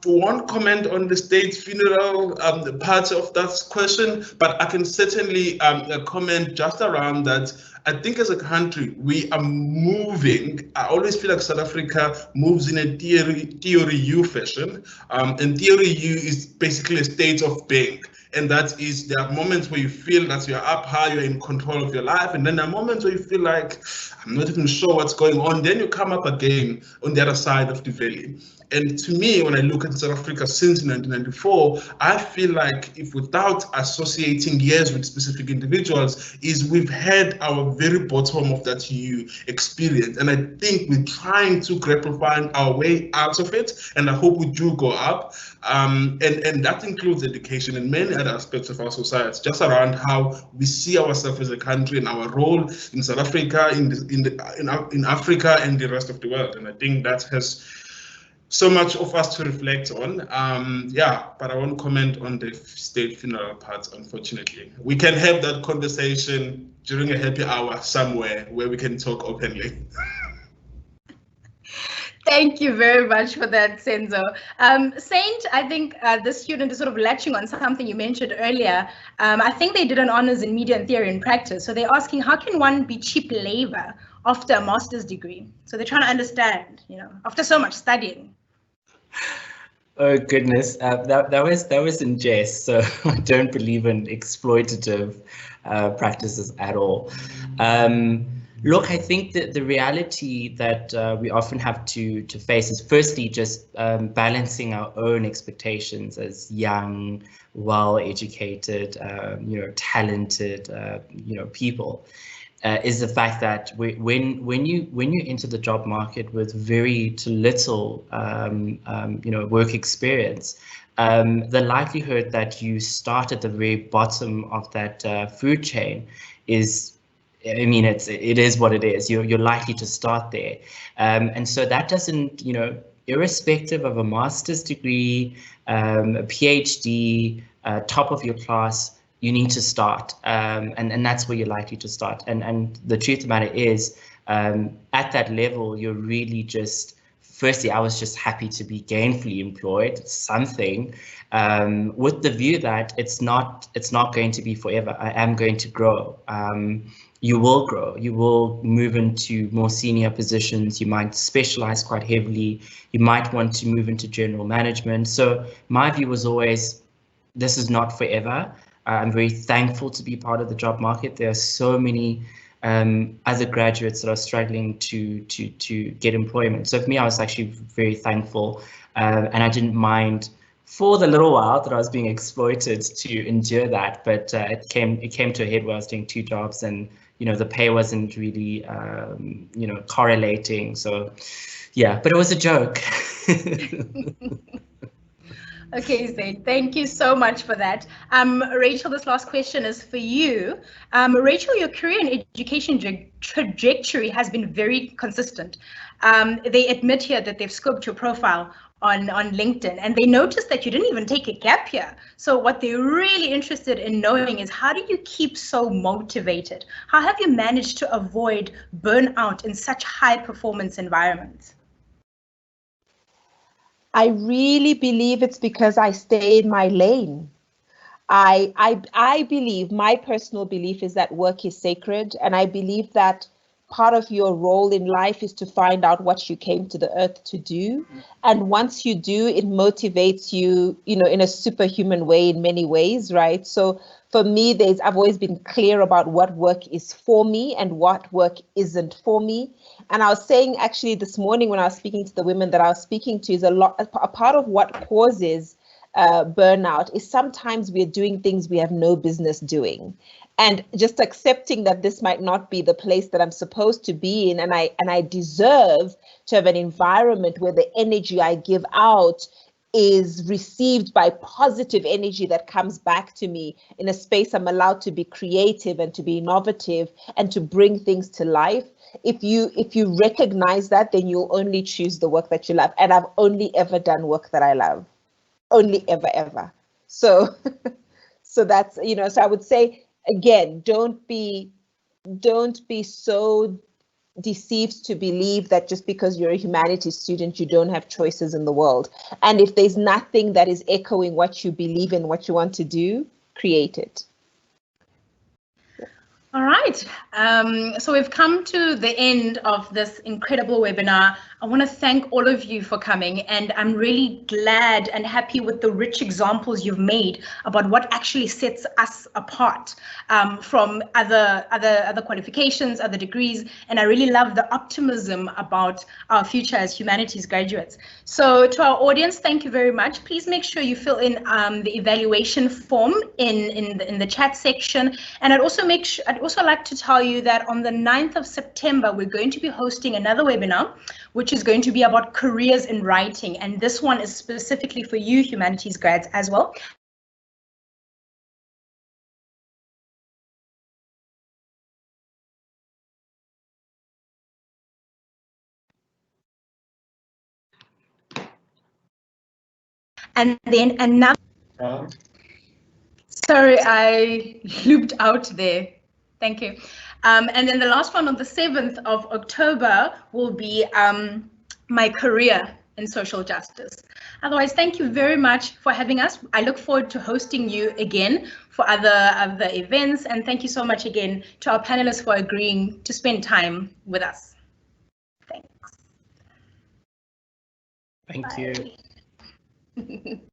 One comment on the state funeral part of that question, but I can certainly comment just around that. I think as a country, we are moving. I always feel like South Africa moves in a theory U fashion. And theory U is basically a state of being. And that is, there are moments where you feel that you're up high, you're in control of your life. And then there are moments where you feel like, I'm not even sure what's going on. Then you come up again on the other side of the valley. And to me, when I look at South Africa since 1994, I feel like if without associating years with specific individuals, is we've had our very bottom of that U experience. And I think we're trying to grapple find our way out of it. And I hope we do go up. And that includes education and many other aspects of our society, just around how we see ourselves as a country and our role in South Africa, in Africa and the rest of the world. And I think that has so much of us to reflect on. Yeah, but I won't comment on the state funeral part, unfortunately. We can have that conversation during a happy hour somewhere where we can talk openly.
Thank you very much for that, Senzo. Saint, I think this student is sort of latching on something you mentioned earlier. I think they did an honors in media and theory and practice. So they're asking, how can one be cheap labor after a master's degree? So they're trying to understand, after so much studying.
Oh goodness, that was in jest. So I don't believe in exploitative practices at all. Look, I think that the reality that we often have to face is firstly just balancing our own expectations as young, well-educated, talented, people. Is the fact that when you enter the job market with very to little work experience, the likelihood that you start at the very bottom of that food chain is, I mean, it is what it is. You're likely to start there, and so that doesn't, irrespective of a master's degree, a PhD, top of your class, you need to start, and that's where you're likely to start. And the truth of the matter is, at that level, you're really just, firstly, I was just happy to be gainfully employed, something, with the view that it's not going to be forever. I am going to grow. You will grow. You will move into more senior positions. You might specialize quite heavily. You might want to move into general management. So my view was always, this is not forever. I'm very thankful to be part of the job market. There are so many other graduates that are struggling to get employment. So for me, I was actually very thankful, and I didn't mind for the little while that I was being exploited to endure that. But it came to a head where I was doing two jobs, and the pay wasn't really correlating. So yeah, but it was a joke.
Okay, Zaid, thank you so much for that. Rachel, this last question is for you. Rachel, your career and education trajectory has been very consistent. They admit here that they've scoped your profile on LinkedIn, and they noticed that you didn't even take a gap year. So what they're really interested in knowing is, how do you keep so motivated? How have you managed to avoid burnout in such high performance environments?
I really believe it's because I stay in my lane. I believe, my personal belief is that work is sacred, and I believe that part of your role in life is to find out what you came to the earth to do. And once you do, it motivates you, you know, in a superhuman way in many ways, right? So for me, I've always been clear about what work is for me and what work isn't for me. And I was saying actually this morning when I was speaking to the women that I was speaking to, is a part of what causes burnout is sometimes we're doing things we have no business doing. And just accepting that this might not be the place that I'm supposed to be in, and I deserve to have an environment where the energy I give out is received by positive energy that comes back to me in a space I'm allowed to be creative and to be innovative and to bring things to life. If you recognize that, then you'll only choose the work that you love. And I've only ever done work that I love, only ever. So so that's, you know, so I would say, again, don't be so deceived to believe that just because you're a humanities student, you don't have choices in the world. And if there's nothing that is echoing what you believe in, what you want to do, create it.
All right, so we've come to the end of this incredible webinar. I want to thank all of you for coming, and I'm really glad and happy with the rich examples you've made about what actually sets us apart from other qualifications, other degrees, and I really love the optimism about our future as humanities graduates. So to our audience, thank you very much. Please make sure you fill in the evaluation form in the chat section, and I'd also like to tell you that on the 9th of September, we're going to be hosting another webinar, which is going to be about careers in writing. And this one is specifically for you humanities grads as well. And then another, sorry, I looped out there. Thank you. And then the last one on the 7th of October will be my career in social justice. Otherwise, thank you very much for having us. I look forward to hosting you again for other events. And thank you so much again to our panelists for agreeing to spend time with us. Thanks.
Thank you.